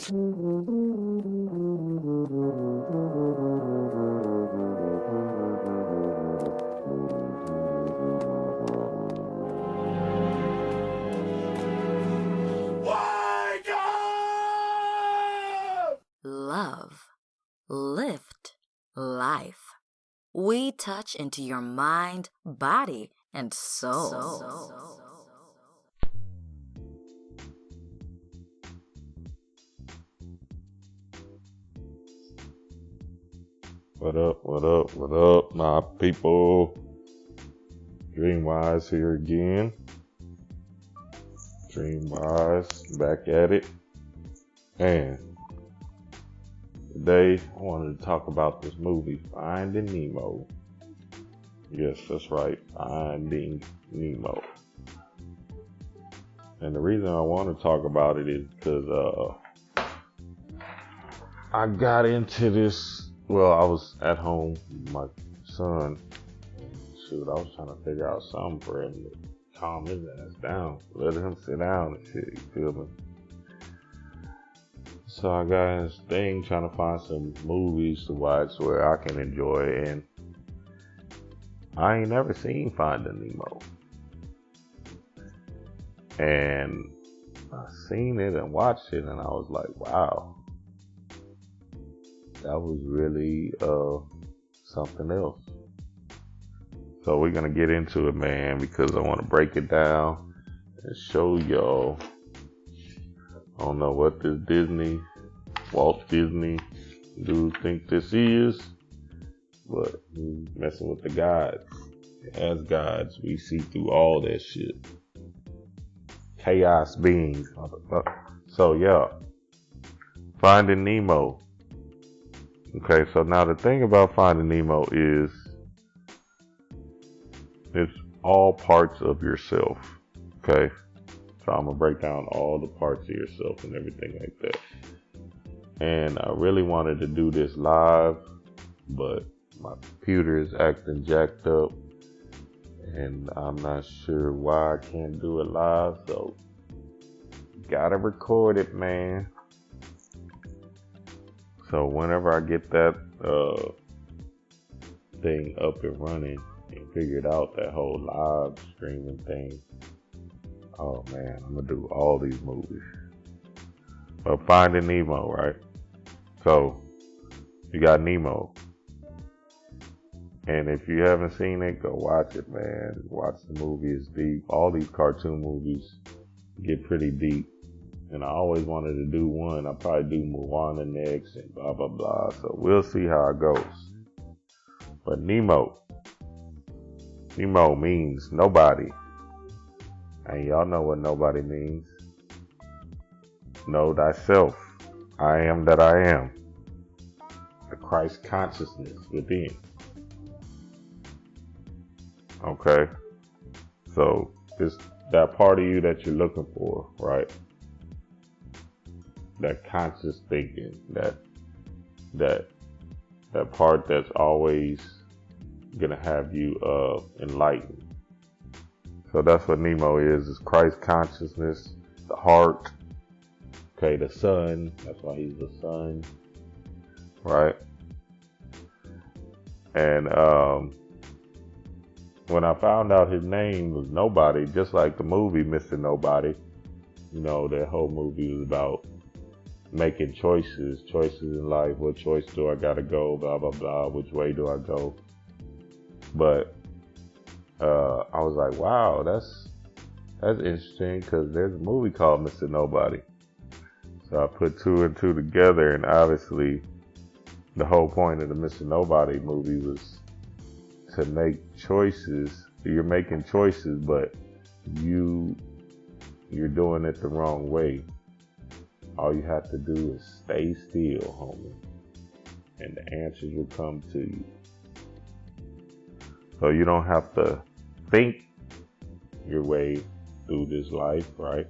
Love, lift, life. We touch into your mind, body, and soul. What up, my people? Dreamwise here again. Dreamwise, back at it. And today I wanted to talk about this movie, Finding Nemo. Yes, that's right, Finding Nemo. And the reason I want to talk about it is because I got into this. Well, I was at home with my son. Shoot, I was trying to figure out something for him to calm his ass down. Let him sit down and shit, you feel me? So I got this thing trying to find some movies to watch where I can enjoy, and I ain't never seen Finding Nemo. And I seen it and watched it, and I was like, wow. That was really something else. So we're going to get into it, man, because I want to break it down and show y'all. I don't know what this Walt Disney dude think this is, but he's messing with the gods. As gods, we see through all that shit. Chaos beings. So yeah, Finding Nemo. Okay, so now the thing about Finding Nemo is it's all parts of yourself. Okay, so I'm gonna break down all the parts of yourself and everything like that. And I really wanted to do this live, but my computer is acting jacked up, and I'm not sure why I can't do it live. So gotta record it, man. So whenever I get that thing up and running and figured out that whole live streaming thing, oh man, I'm gonna do all these movies. But Finding Nemo, right? So you got Nemo, and if you haven't seen it, go watch it, man. Watch the movie. It's deep. All these cartoon movies get pretty deep. And I always wanted to do one. I'll probably do Moana next and blah, blah, blah. So we'll see how it goes. But Nemo means nobody. And y'all know what nobody means. Know thyself. I am that I am. The Christ consciousness within. Okay? So it's that part of you that you're looking for, right? That conscious thinking, that part that's always gonna have you enlightened. So that's what Nemo is Christ consciousness, the heart, okay, the sun, that's why he's the sun, right? And when I found out his name was Nobody, just like the movie Mr. Nobody, you know, that whole movie was about making choices in life. What choice do I gotta go? Blah, blah, blah. Which way do I go? But I was like, wow, that's interesting, because there's a movie called Mr. Nobody. So I put two and two together, and obviously the whole point of the Mr. Nobody movie was to make choices. You're making choices, but you're doing it the wrong way. All you have to do is stay still, homie, and the answers will come to you. So you don't have to think your way through this life, right?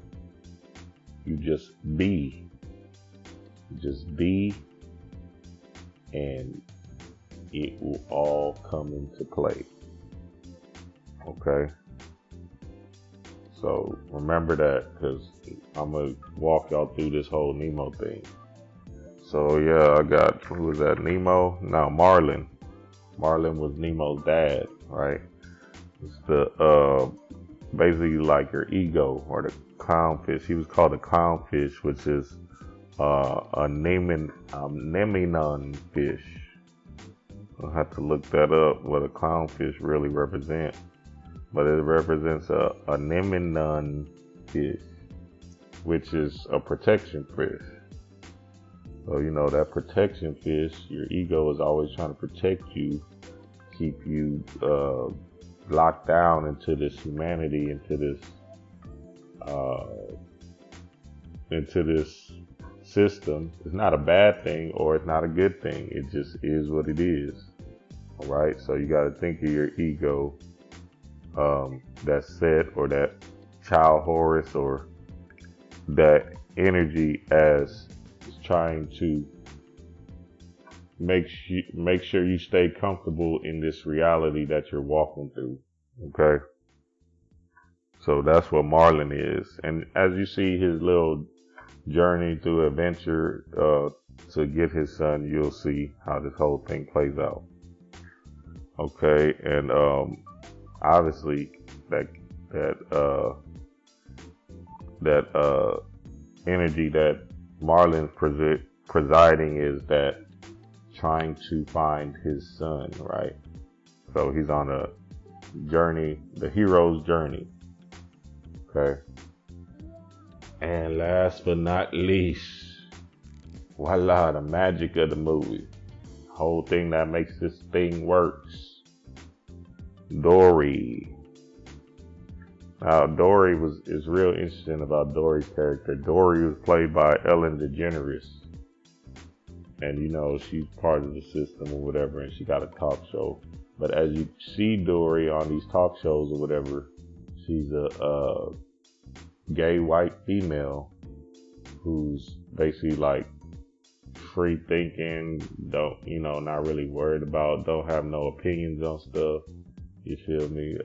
You just be. Just be, and it will all come into play. Okay? So remember that, because I'm going to walk y'all through this whole Nemo thing. So yeah, I got, who was that, Nemo? No, Marlin. Marlin was Nemo's dad, right? It's the, basically like your ego, or the clownfish. He was called a clownfish, which is a Nemenon fish. I'll have to look that up, what a clownfish really represents. But it represents a Nemenon fish, which is a protection fish. So, you know, that protection fish, your ego is always trying to protect you, keep you locked down into this humanity, into this system. It's not a bad thing or it's not a good thing. It just is what it is. All right. So you got to think of your ego, that set, or that child Horus, or that energy as trying to make sure you stay comfortable in this reality that you're walking through. Okay. So that's what Marlin is. And as you see his little journey through adventure to get his son, you'll see how this whole thing plays out. Okay. And obviously that energy that Marlin's presiding is that trying to find his son, right? So he's on a journey, the hero's journey. Okay. And last but not least, voila, the magic of the movie. Whole thing that makes this thing works. Dory. Now, Dory is real interesting about Dory's character. Dory was played by Ellen DeGeneres. And, you know, she's part of the system or whatever, and she got a talk show. But as you see Dory on these talk shows or whatever, she's a gay white female who's basically like free thinking, not really worried about, don't have no opinions on stuff. You feel me?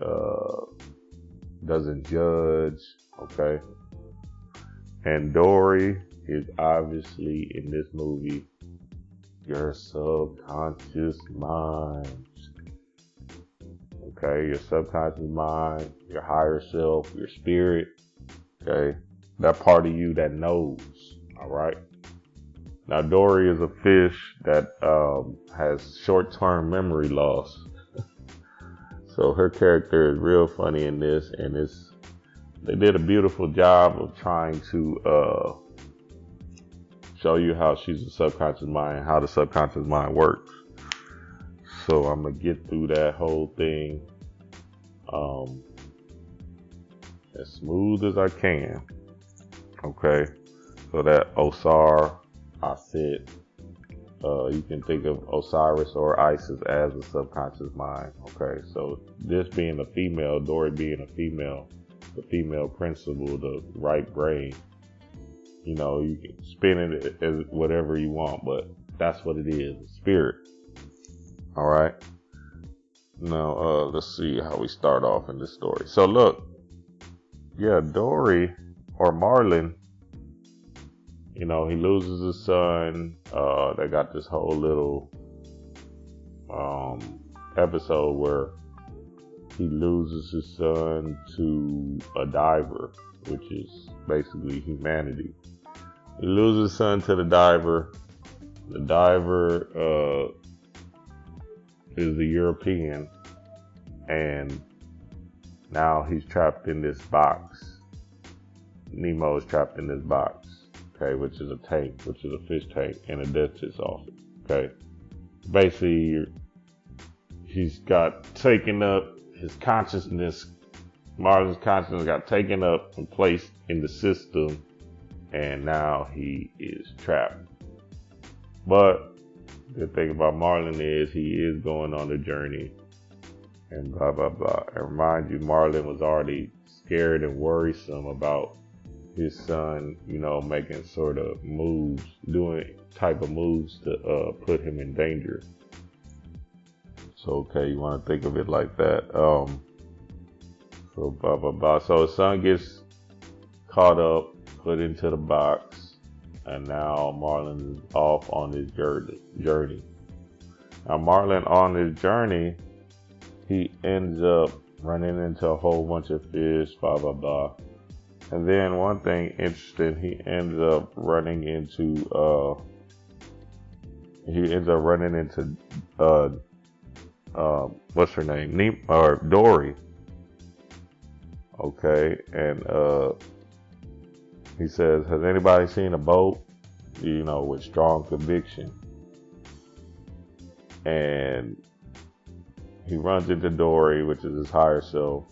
Doesn't judge, okay? And Dory is obviously in this movie your subconscious mind. Okay, your subconscious mind, your higher self, your spirit, okay? That part of you that knows, all right? Now, Dory is a fish that has short-term memory loss. So her character is real funny in this, and they did a beautiful job of trying to show you how she's a subconscious mind, how the subconscious mind works. So I'm gonna get through that whole thing as smooth as I can. Okay, so that Osar, Asit, you can think of Osiris or Isis as a subconscious mind. Okay, so this being a female, Dory being a female, the female principle, the right brain, you know, you can spin it as whatever you want, but that's what it is, spirit. All right. Now, let's see how we start off in this story. So look, yeah, Dory or Marlin, you know, he loses his son. They got this whole little episode where he loses his son to a diver, which is basically humanity. He loses his son to the diver. The diver is the European, and now he's trapped in this box. Nemo is trapped in this box. Okay, which is a tank, which is a fish tank in a dentist's office. Okay, basically, he's got taken up, his consciousness, Marlin's consciousness got taken up and placed in the system, and now he is trapped. But the thing about Marlin is he is going on the journey, and blah, blah, blah. And remind you, Marlin was already scared and worrisome about his son, you know, making sort of moves, doing type of moves to put him in danger. So, okay, you want to think of it like that. So So blah blah blah. So his son gets caught up, put into the box, and now Marlin is off on his journey. Now Marlin on his journey, he ends up running into a whole bunch of fish, blah blah blah. And then one thing interesting, he ends up running into what's her name? Nemo or Dory. Okay, and he says, has anybody seen a boat, with strong conviction? And he runs into Dory, which is his higher self,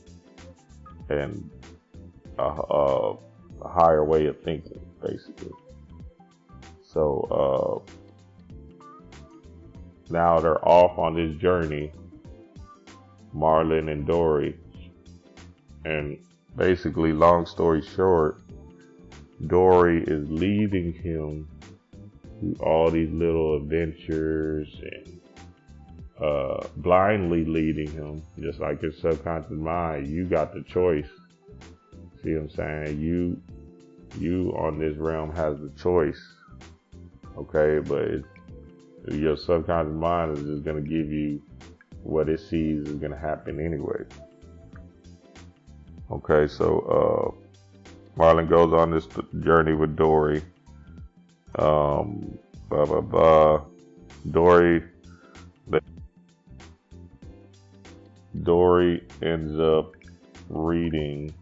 and a higher way of thinking, basically. So now they're off on this journey, Marlin and Dory. And basically, long story short, Dory is leading him through all these little adventures and blindly leading him, just like your subconscious mind. You got the choice. See what I'm saying? You on this realm has the choice. Okay, but your subconscious mind is just gonna give you what it sees is gonna happen anyway. Okay, so Marlin goes on this journey with Dory. Blah blah blah. Dory ends up reading.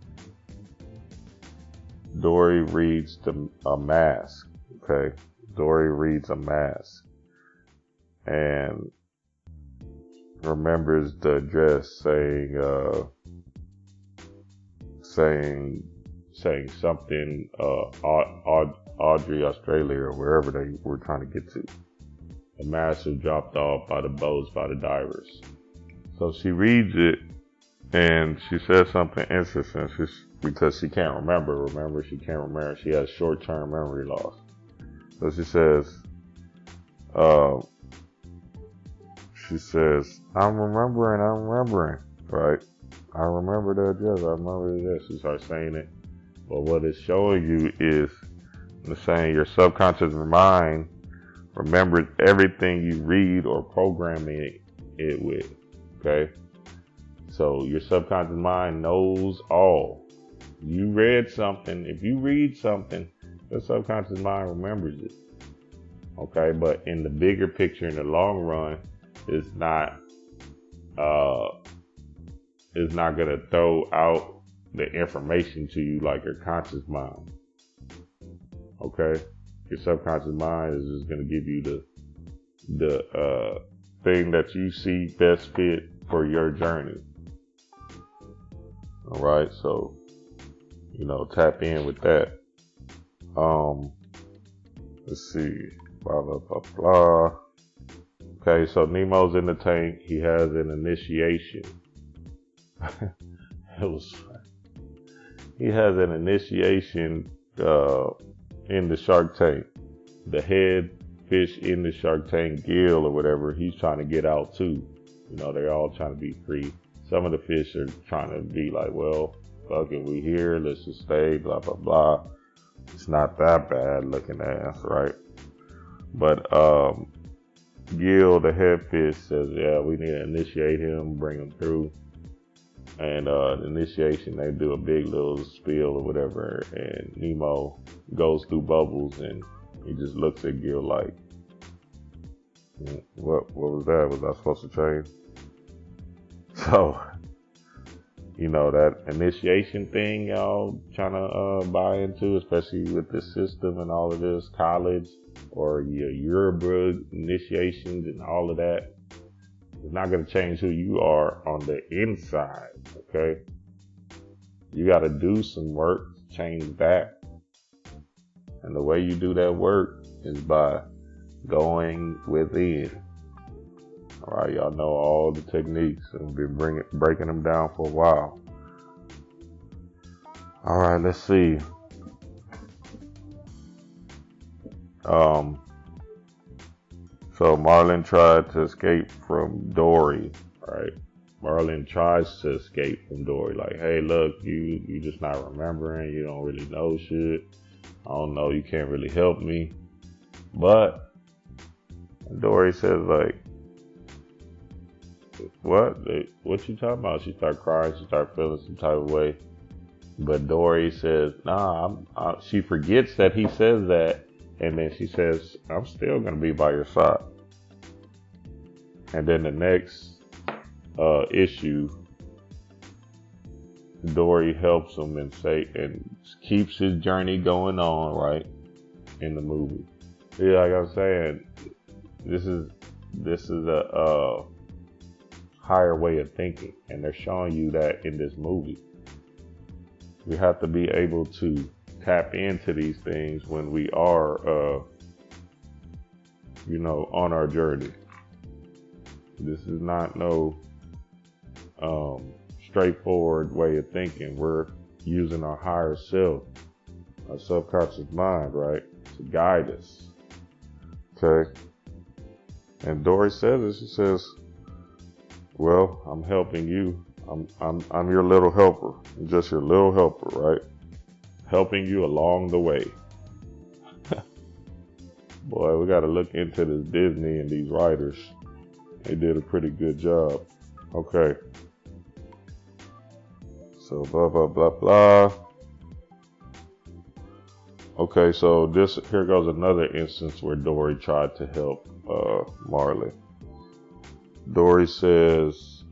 Dory reads a mask. Okay, Dory reads a mask and remembers the address, saying something, Audrey, Australia, or wherever they were trying to get to. The mask was dropped off by the boats, by the divers. So she reads it, and she says something interesting, because she can't remember. Remember, she can't remember. She has short-term memory loss. So she says, I'm remembering, right? I remember the address. I remember this. She starts saying it. But what it's showing you is it's saying your subconscious mind remembers everything you read or programming it with. Okay? So your subconscious mind knows all. You read something. If you read something, your subconscious mind remembers it. Okay? But in the bigger picture, in the long run, it's not going to throw out the information to you like your conscious mind. Okay? Your subconscious mind is just going to give you the thing that you see best fit for your journey. All right? So, tap in with that. Let's see. Blah, blah, blah, blah. Okay, so Nemo's in the tank. He has an initiation. He has an initiation in the shark tank. The head fish in the shark tank, Gil or whatever, he's trying to get out too. They're all trying to be free. Some of the fish are trying to be like, well, fuck it, we here, let's just stay, blah, blah, blah. It's not that bad looking ass, right? But Gil, the head fish, says, yeah, we need to initiate him, bring him through. And the initiation, they do a big little spiel or whatever, and Nemo goes through bubbles, and he just looks at Gil like, what was that? Was I supposed to change? So, that initiation thing y'all trying to buy into, especially with the system and all of this, college or your Eurobug initiations and all of that, it's not going to change who you are on the inside, okay? You got to do some work to change that. And the way you do that work is by going within. All right, y'all know all the techniques. I've been breaking them down for a while. All right, let's see. So Marlin tried to escape from Dory, right? Marlon tries to escape from Dory. Like, hey, look, you just not remembering. You don't really know shit. I don't know. You can't really help me. But Dory says, like, what? What you talking about? She start crying. She start feeling some type of way. But Dory says, nah, she forgets that he says that. And then she says, I'm still going to be by your side. And then the next issue, Dory helps him and keeps his journey going on, right? In the movie. Yeah, like I was saying, this is a higher way of thinking. And they're showing you that in this movie. We have to be able to tap into these things when we are, on our journey. This is not no straightforward way of thinking. We're using our higher self, our subconscious mind, right, to guide us. Okay. And Dory says it. She says, "Well, I'm helping you. I'm your little helper. I'm just your little helper, right? Helping you along the way." Boy, we got to look into this Disney and these writers. They did a pretty good job. Okay. So blah, blah, blah, blah. Okay, so here goes another instance where Dory tried to help Marley. Dory says,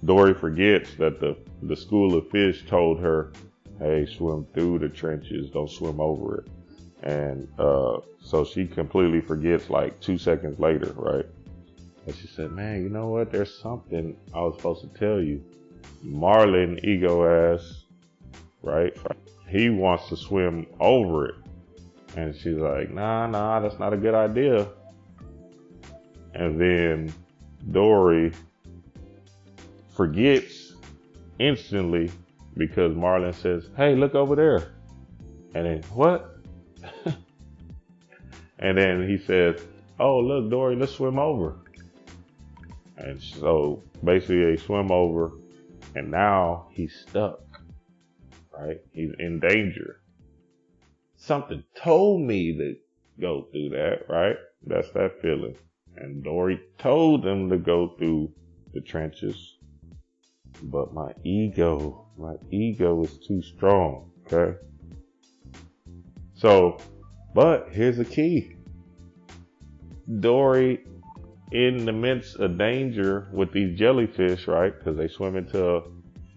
Dory forgets that the school of fish told her, hey, swim through the trenches, don't swim over it. And so she completely forgets like 2 seconds later, right? And she said, man, you know what? There's something I was supposed to tell you. Marlin, ego ass, right? He wants to swim over it. And she's like, nah, that's not a good idea. And then Dory forgets instantly because Marlin says, hey, look over there. And then, what? And then he says, oh, look, Dory, let's swim over. And so basically they swim over and now he's stuck, right? He's in danger. Something told me to go through that, right? That's that feeling. And Dory told him to go through the trenches. But my ego is too strong, okay? So, but here's the key. Dory, in the midst of danger with these jellyfish, right? Because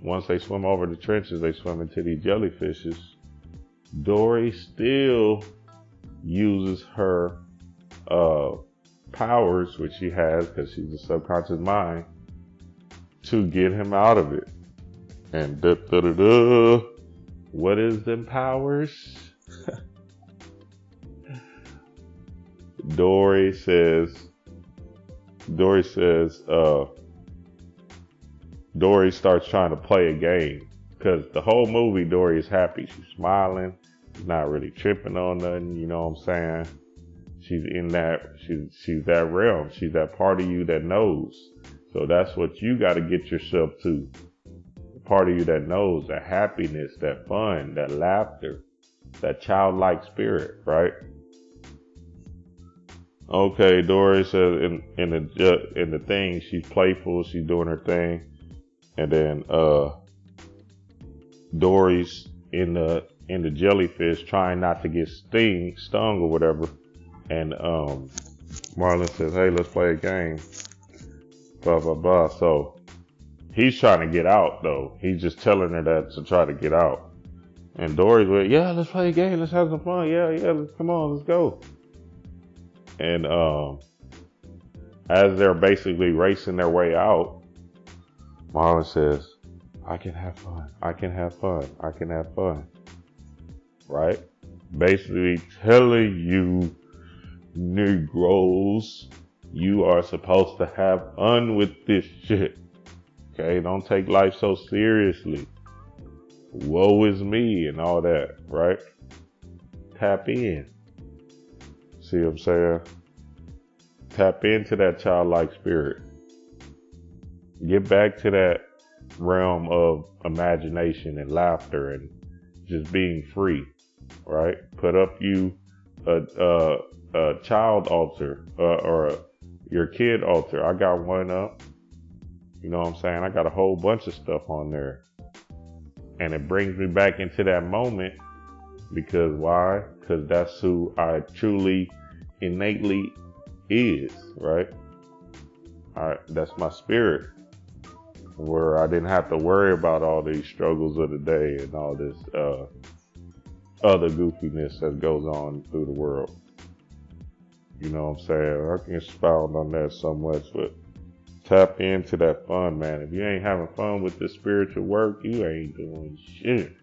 once they swim over the trenches, they swim into these jellyfishes. Dory still uses her powers, which she has because she's a subconscious mind, to get him out of it. And what is them powers? Dory starts trying to play a game because the whole movie Dory is happy. She's smiling. She's not really tripping on nothing. You know what I'm saying? She's in she's that realm. She's that part of you that knows. So that's what you got to get yourself to. The part of you that knows, that happiness, that fun, that laughter, that childlike spirit, right? Okay, Dory says in the thing, she's playful, she's doing her thing, and then Dory's in the jellyfish trying not to get stung or whatever, and Marlin says, hey, let's play a game, blah blah blah. So he's trying to get out though. He's just telling her that to try to get out, and Dory's like, yeah, let's play a game, let's have some fun, yeah, come on, let's go. And as they're basically racing their way out, Marlin says, I can have fun. Right? Basically telling you, Negroes, you are supposed to have fun with this shit. Okay? Don't take life so seriously. Woe is me and all that, right? Tap in. See what I'm saying? Tap into that childlike spirit. Get back to that realm of imagination and laughter and just being free, right? Put up you a child altar or your kid altar. I got one up. You know what I'm saying? I got a whole bunch of stuff on there. And it brings me back into that moment because why? Because that's who I truly, innately is, right? That's my spirit. Where I didn't have to worry about all these struggles of the day and all this other goofiness that goes on through the world. You know what I'm saying? I can expound on that so much, but tap into that fun, man. If you ain't having fun with this spiritual work, you ain't doing shit.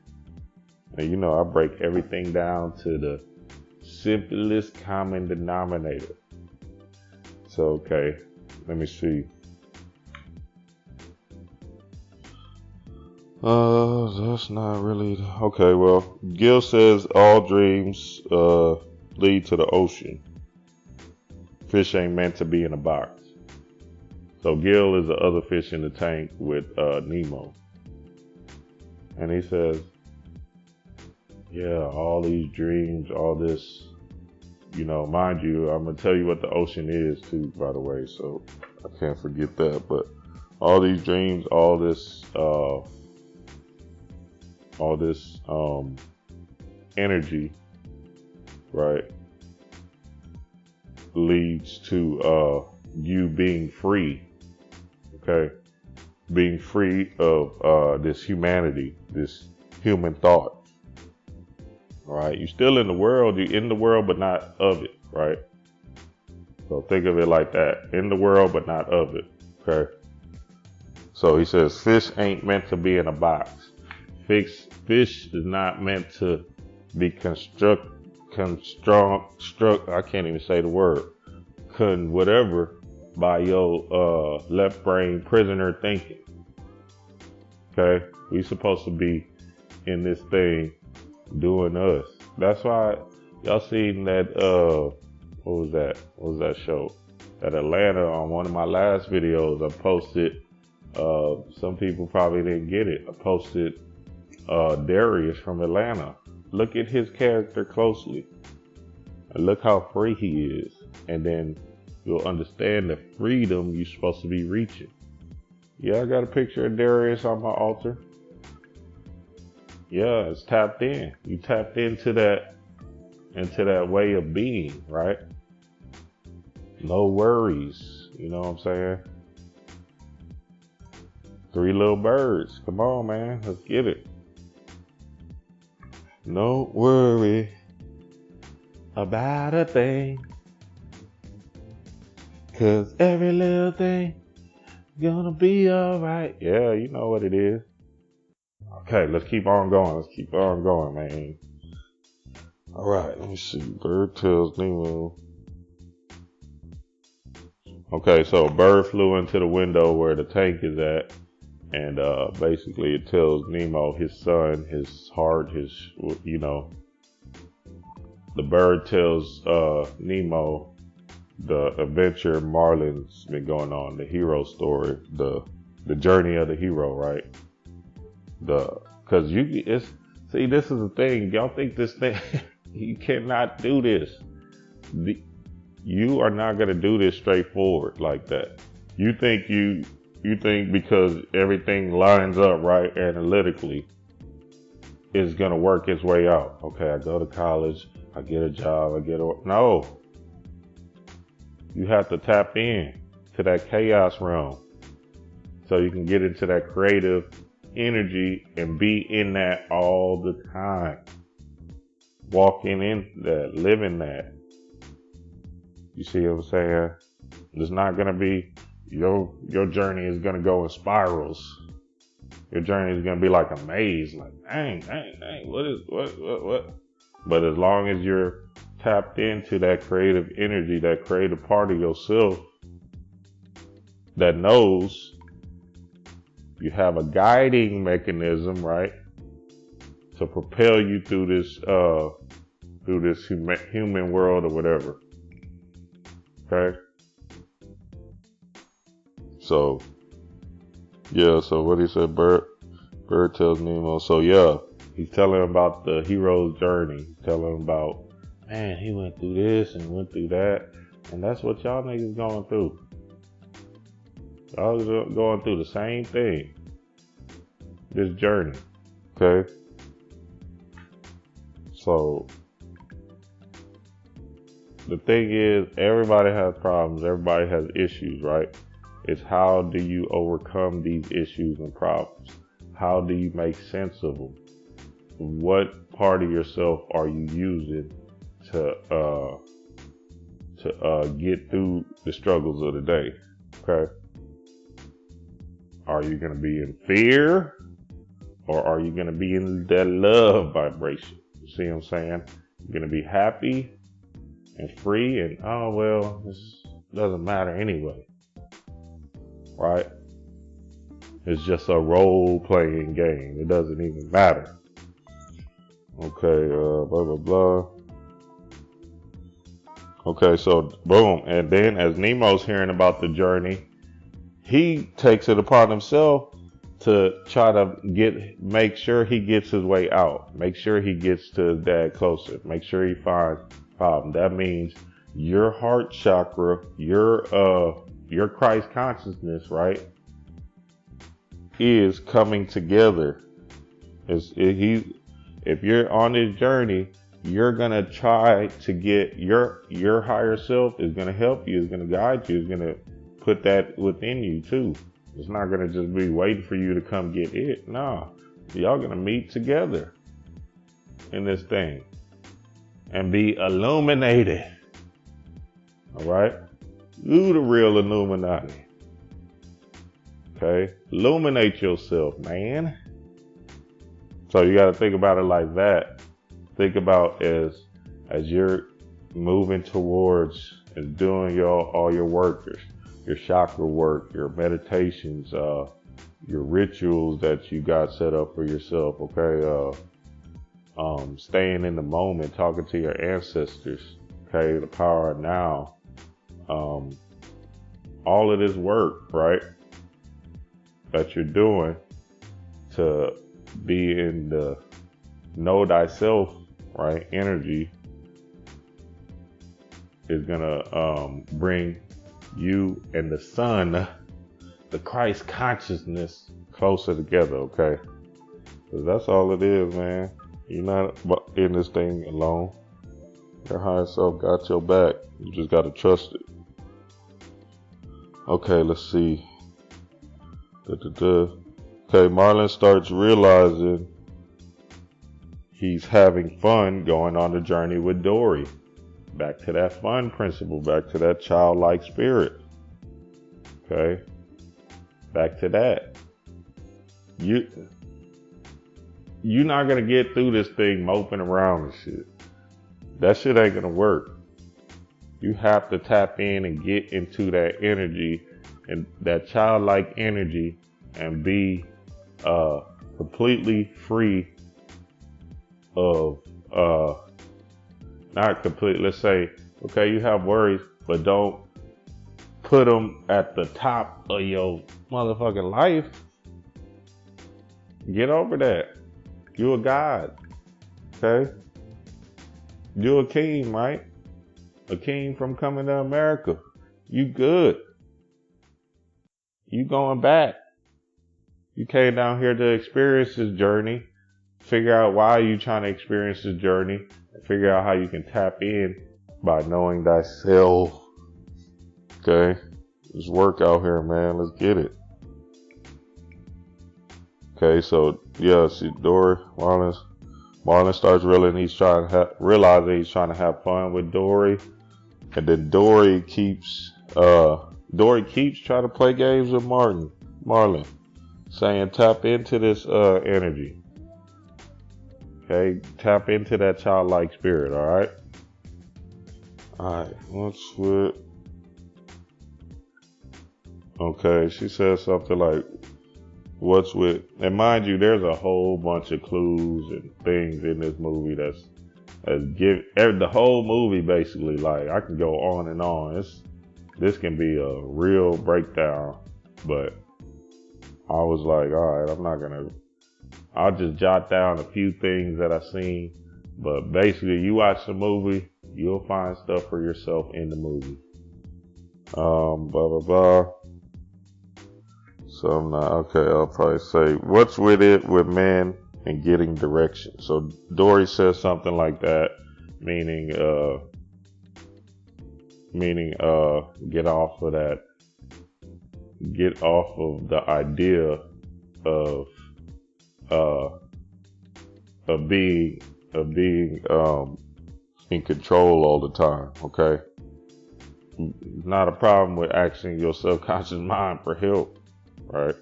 And you know, I break everything down to the simplest common denominator. So, okay, let me see. That's not really, okay, well, Gil says all dreams, lead to the ocean. Fish ain't meant to be in a box. So Gil is the other fish in the tank with Nemo. And he says, yeah, all these dreams, all this, you know, mind you, I'm going to tell you what the ocean is too, by the way, so I can't forget that. But all these dreams, all this energy, right, leads to you being free, okay? Being free of this humanity, this human thought. All right, you're still in the world, you're in the world, but not of it, right? So think of it like that, in the world, but not of it, okay? So he says, fish ain't meant to be in a box. Fish is not meant to be construct, I can't even say the word, whatever, by your left brain prisoner thinking. Okay, we supposed to be in this thing doing us. That's why y'all seen that what was that show? That Atlanta, on one of my last videos I posted, some people probably didn't get it. I posted Darius from Atlanta. Look at his character closely and look how free he is, and then you'll understand the freedom you're supposed to be reaching. Yeah, I got a picture of Darius on my altar. Yeah, it's tapped in. You tapped into that way of being, right? No worries. You know what I'm saying? 3 little birds. Come on, man. Let's get it. No worry about a thing, 'cause every little thing gonna be alright. Yeah, you know what it is. Okay, let's keep on going, man. Alright, let me see. Bird tells Nemo. Okay, so a bird flew into the window where the tank is at, and basically it tells Nemo, his son, his heart, you know, the bird tells Nemo the adventure Marlin's been going on, the hero story, the journey of the hero, right? Cause see, this is the thing. Y'all think this thing, you cannot do this. You are not gonna do this straightforward like that. You think because everything lines up right analytically, it's gonna work its way out. Okay, I go to college, I get a job, no. You have to tap in to that chaos realm so you can get into that creative energy and be in that all the time. Walking in that, living that. You see what I'm saying? It's not gonna be, your journey is gonna go in spirals. Your journey is gonna be like a maze, like dang, what? But as long as you're tapped into that creative energy, that creative part of yourself that knows, you have a guiding mechanism, right, to propel you through this human world or whatever. Okay, so Yeah, so what he said, Bird tells Nemo. So yeah, he's telling him about the hero's journey. Telling him about, man, he went through this and went through that. And that's what y'all niggas going through. Y'all going through the same thing. This journey. Okay? So the thing is, everybody has problems, everybody has issues, right? It's how do you overcome these issues and problems? How do you make sense of them? What part of yourself are you using to get through the struggles of the day? Okay? Are you gonna be in fear, or are you gonna be in that love vibration? You see what I'm saying? You're gonna be happy and free, and oh well, this doesn't matter anyway, right? It's just a role-playing game. It doesn't even matter. Okay, blah blah blah. Okay, so boom, and then as Nemo's hearing about the journey, he takes it upon himself to try to make sure he gets his way out, make sure he gets to his dad closer, make sure he finds problem. That means your heart chakra, your Christ consciousness, right, is coming together. If you're on this journey, you're gonna try to get your higher self is gonna help you, is gonna guide you, is gonna put that within you too. It's not gonna just be waiting for you to come get it. Nah, y'all gonna meet together in this thing and be illuminated. All right, you the real Illuminati. Okay, illuminate yourself, man. So you got to think about it like that. Think about as you're moving towards and doing all your work, your chakra work, your meditations, your rituals that you got set up for yourself. Okay, staying in the moment, talking to your ancestors. Okay, the power of now. All of this work, right, that you're doing to be in the know thyself, right, energy is gonna bring you and the sun, the Christ consciousness, closer together. Okay, because that's all it is, man. You're not in this thing alone. Your higher self got your back. You just gotta trust it. Okay, let's see. Okay, Marlon starts realizing he's having fun going on the journey with Dory. Back to that fun principle, back to that childlike spirit. Okay? Back to that. You're not gonna get through this thing moping around and shit. That shit ain't gonna work. You have to tap in and get into that energy and that childlike energy and be completely free of not complete. Let's say, okay, you have worries, but don't put them at the top of your motherfucking life. Get over that. You a god, okay? You a king, right? A king from coming to America. You good. You going back. You came down here to experience this journey. Figure out why you trying to experience this journey. And figure out how you can tap in by knowing thyself. Okay? There's work out here, man. Let's get it. Okay, so yeah, see Dory, Marlon starts realizing he's trying to have fun with Dory. And then Dory keeps trying to play games with Marlon, saying tap into this energy. Okay, tap into that childlike spirit. All right. What's with? Okay, she says something like, "What's with?" And mind you, there's a whole bunch of clues and things in this movie the whole movie basically. Like I can go on and on. This can be a real breakdown, but I was like, all right, I'll just jot down a few things that I seen. But basically, you watch the movie, you'll find stuff for yourself in the movie. Blah, blah, blah. So I'm not, okay, I'll probably say, what's with it with men and getting direction? So Dory says something like that, meaning, get off of that, get off of the idea of being in control all the time, okay? Not a problem with asking your subconscious mind for help, right?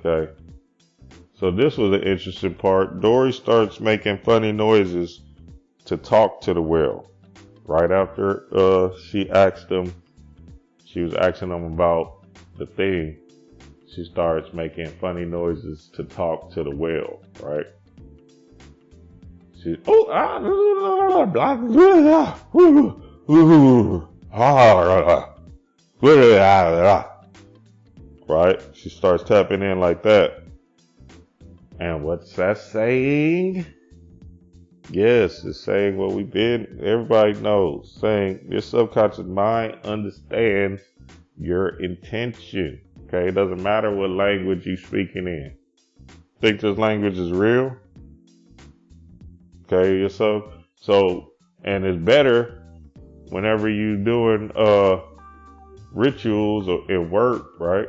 Okay. So this was an interesting part. Dory starts making funny noises to talk to the whale. Right after she was asking him about the thing, she starts making funny noises to talk to the whale, right? She, right? She starts tapping in like that. And what's that saying? Yes, it's saying what everybody knows, saying your subconscious mind understands your intention. Okay, it doesn't matter what language you're speaking in. Think this language is real? Okay, so, and it's better whenever you're doing rituals or at work, right?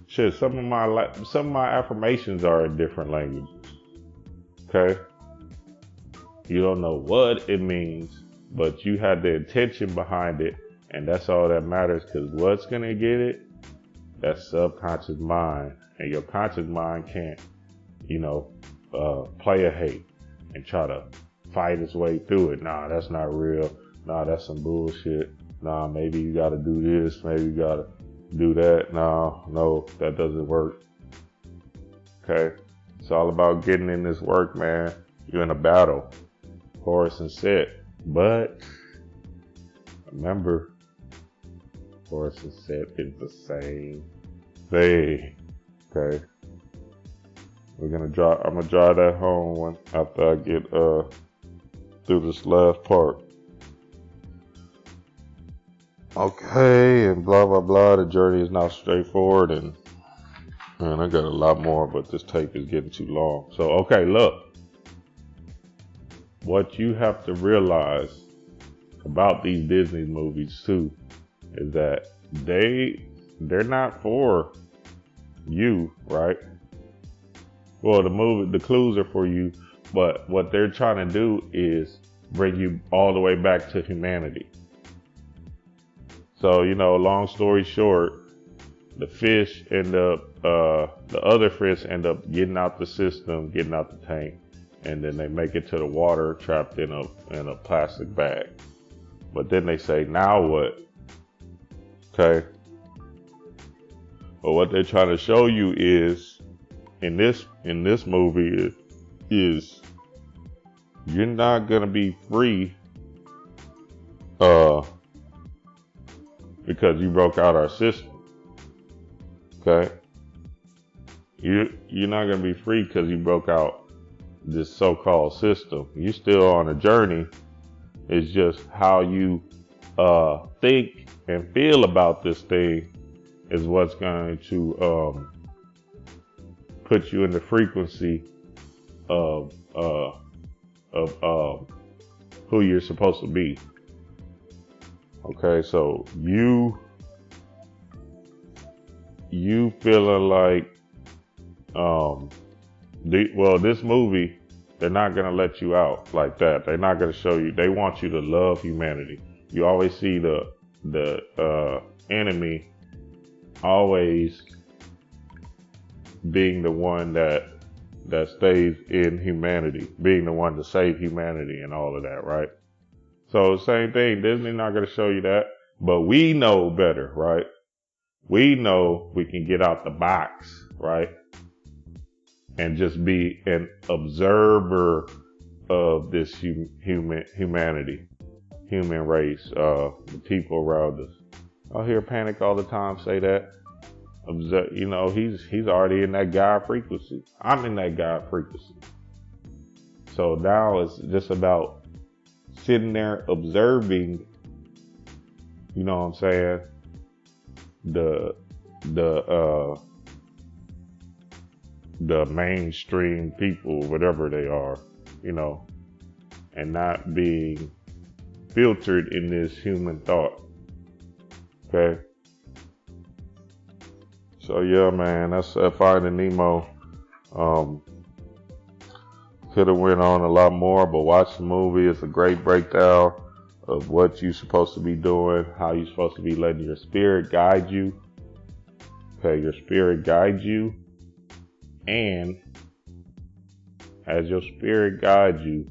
Shit, some of my affirmations are in different languages. Okay, you don't know what it means, but you have the intention behind it, and that's all that matters. Because what's gonna get it? That subconscious mind, and your conscious mind can't, play a hate and try to fight its way through it. Nah, that's not real. Nah, that's some bullshit. Nah, maybe you gotta do this. Maybe you gotta do that. Nah, no, that doesn't work. Okay, it's all about getting in this work, man. You're in a battle, Horus and Set, but remember, Horus and Set is the same thing. Okay, I'm gonna drive that home after I get through this last part. Okay, and blah blah blah. The journey is not straightforward, and man, I got a lot more, but this tape is getting too long. So okay, look. What you have to realize about these Disney movies too is that they're not for you, right? Well, the clues are for you, but what they're trying to do is bring you all the way back to humanity. So, long story short, the other fish end up getting out the system, getting out the tank. And then they make it to the water trapped in a plastic bag. But then they say, now what? Okay. But what they're trying to show you is in this movie is you're not gonna be free because you broke out our system. Okay? You're not gonna be free because you broke out this so-called system. You're still on a journey. It's just how you think and feel about this thing is what's going to put you in the frequency of who you're supposed to be. Okay, so you feeling like this movie, they're not going to let you out like that. They're not going to show you. They want you to love humanity. You always see the enemy always being the one that stays in humanity, being the one to save humanity and all of that, right? So same thing, Disney's not going to show you that, but we know better, right? We know we can get out the box, right? And just be an observer of this humanity, human race, the people around us. I hear Panic all the time say that. observe, he's already in that God frequency. I'm in that God frequency. So now it's just about sitting there observing, you know what I'm saying, the mainstream people, whatever they are, and not being filtered in this human thought. Okay. So yeah, man, that's Finding Nemo. Could have went on a lot more, but watch the movie. It's a great breakdown of what you're supposed to be doing, how you're supposed to be letting your spirit guide you. Okay, your spirit guides you, and as your spirit guides you,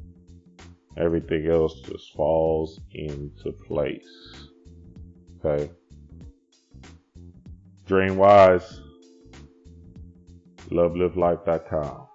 everything else just falls into place. Okay. Dream wise. LoveLiveLife.com.